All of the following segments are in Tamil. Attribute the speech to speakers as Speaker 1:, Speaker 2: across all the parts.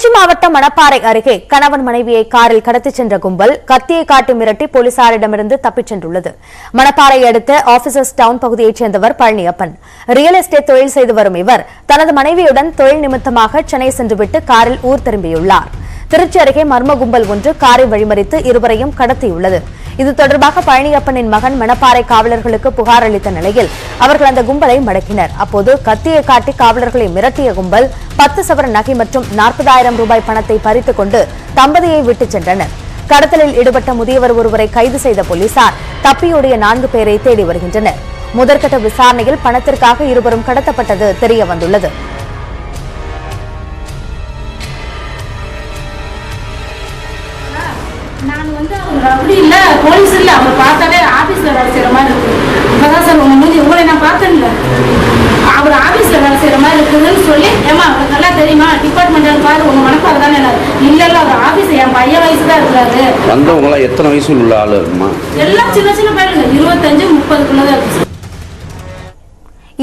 Speaker 1: திருச்சி மாவட்டம் மணப்பாறை அருகே கணவன் மனைவியை காரில் கடத்திச் சென்ற கும்பல் கத்தியை காட்டி மிரட்டி போலீசாரிடமிருந்து தப்பிச் சென்றுள்ளது. மணப்பாறை அடுத்த ஆபீசர்ஸ் டவுன் பகுதியைச் சேர்ந்தவர் பழனியப்பன். ரியல் எஸ்டேட் தொழில் செய்து வரும் இவர் தனது மனைவியுடன் தொழில் நிமித்தமாக சென்னை சென்றுவிட்டு காரில் ஊர் திரும்பியுள்ளார். திருச்சி அருகே மர்ம கும்பல் ஒன்று காரை வழிமறித்து இருவரையும் கடத்தியுள்ளது. இது தொடர்பாக பழனியப்பனின் மகன் மணப்பாறை காவலர்களுக்கு புகார் அளித்த நிலையில் அவர்கள் அந்த கும்பலை மடக்கினர். அப்போது கத்தியை காட்டி காவலர்களை மிரட்டிய கும்பல் 10 சவரன் நகை மற்றும் 40,000 ரூபாய் பணத்தை பறித்துக் கொண்டு தம்பதியை விட்டுச் சென்றனர். கடத்தலில் ஈடுபட்ட முதியவர் ஒருவரை கைது செய்த போலீசார் தப்பியோடிய 4 பேரை தேடி வருகின்றனர். முதற்கட்ட விசாரணையில் பணத்திற்காக இருவரும் கடத்தப்பட்டது தெரியவந்துள்ளது.
Speaker 2: அப்படி இல்ல போலீஸ் இல்ல அவங்க பார்த்தாலே ஆபீஸ்ல வேலை செய்யற மாதிரி இருக்கு. இப்பதான் சார் உங்களை நான் பார்த்தேன்ல அவர் ஆபீஸ்ல வேலை செய்யற மாதிரி இருக்குதுன்னு சொல்லி ஏமா அவங்களுக்கு நல்லா தெரியுமா டிபார்ட்மெண்ட் பாரு உங்க மனப்பாரு தானே இல்ல இல்ல அவர் ஆபீஸ் என் பையன் வயசு தான் இருக்கிறாரு.
Speaker 3: வந்தவங்களா எத்தனை வயசுல உள்ள ஆளு இருக்குமா?
Speaker 2: எல்லாம் சின்ன சின்ன பையனுங்க 25-30 இருக்கு.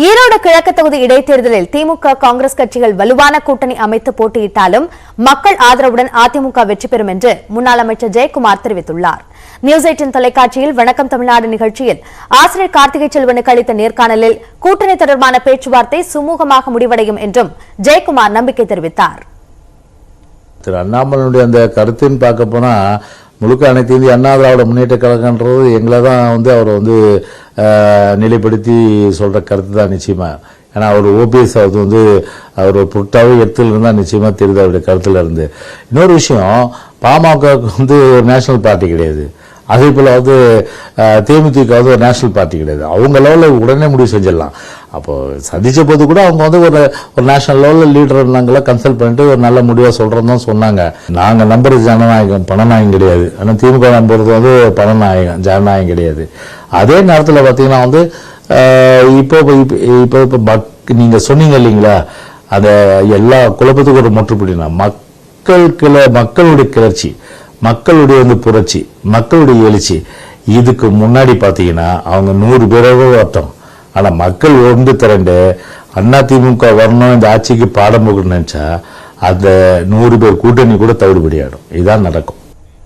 Speaker 1: ஈரோடு கிழக்கு தொகுதி இடைத்தேர்தலில் திமுக காங்கிரஸ் கட்சிகள் வலுவான கூட்டணி அமைத்து போட்டியிட்டாலும் மக்கள் ஆதரவுடன் அதிமுக வெற்றி பெறும் என்று முன்னாள் அமைச்சர் ஜெயக்குமார் தெரிவித்துள்ளார். நியூஸ் 18 தொலைக்காட்சியில் வணக்கம் தமிழ்நாடு நிகழ்ச்சியில் ஆசிரியர் கார்த்திகை செல்வனுக்கு அளித்த நேர்காணலில் கூட்டணி தொடர்பான பேச்சுவார்த்தை சுமூகமாக முடிவடையும் என்றும் ஜெயக்குமார் நம்பிக்கை தெரிவித்தார்.
Speaker 4: திரு அண்ணாமலையுடைய அந்த கருத்துன்னு பார்க்க போனா முழுக்க அனைத்து இந்திய அண்ணா திராவிட முன்னேற்ற கழகன்றது எங்களை தான் அவர் நிலைப்படுத்தி சொல்ற கருத்து தான் நிச்சயமா. ஏன்னா அவர் ஓபிஎஸ் அவர் பொருட்டாவே எடுத்துல இருந்தா நிச்சயமா தெரியுது அவருடைய கருத்துல இருந்து. இன்னொரு விஷயம், பாமகவுக்கு ஒரு நேஷனல் பார்ட்டி கிடையாது, அதே போல தேமுதிக ஒரு நேஷனல் பார்ட்டி கிடையாது. அவங்க லெவலில் உடனே முடிவு செஞ்சிடலாம். அப்போ சந்திச்ச போது கூட அவங்க ஒரு நேஷனல் லெவலில் லீடர் இருந்தாங்களா கன்சல்ட் பண்ணிட்டு ஒரு நல்ல முடிவா சொல்றோம் தான் சொன்னாங்க. நாங்க நம்புறது ஜனநாயகம் பணநாயகம் கிடையாது. ஆனால் திமுக நம்புறது பணநாயகம் ஜனநாயகம் கிடையாது. அதே நேரத்தில் பார்த்தீங்கன்னா இப்போ நீங்க சொன்னீங்க இல்லைங்களா, அந்த எல்லா குழப்பத்துக்கும் ஒரு முற்றுப்புள்ளினா மக்களுடைய கிளர்ச்சி, மக்களுடைய புரட்சி, மக்களுடைய எழுச்சி. இதுக்கு முன்னாடி பாத்தீங்கன்னா அவங்க 100 பேராக வரட்டும், ஆனா மக்கள் ஒன்று திரண்டு அதிமுக வரணும் இந்த ஆட்சிக்கு பாடம் போகணும்னு நினைச்சா அந்த 100 பேர் கூட்டணி கூட தவிடுபடி ஆயிடும். இதுதான் நடக்கும்.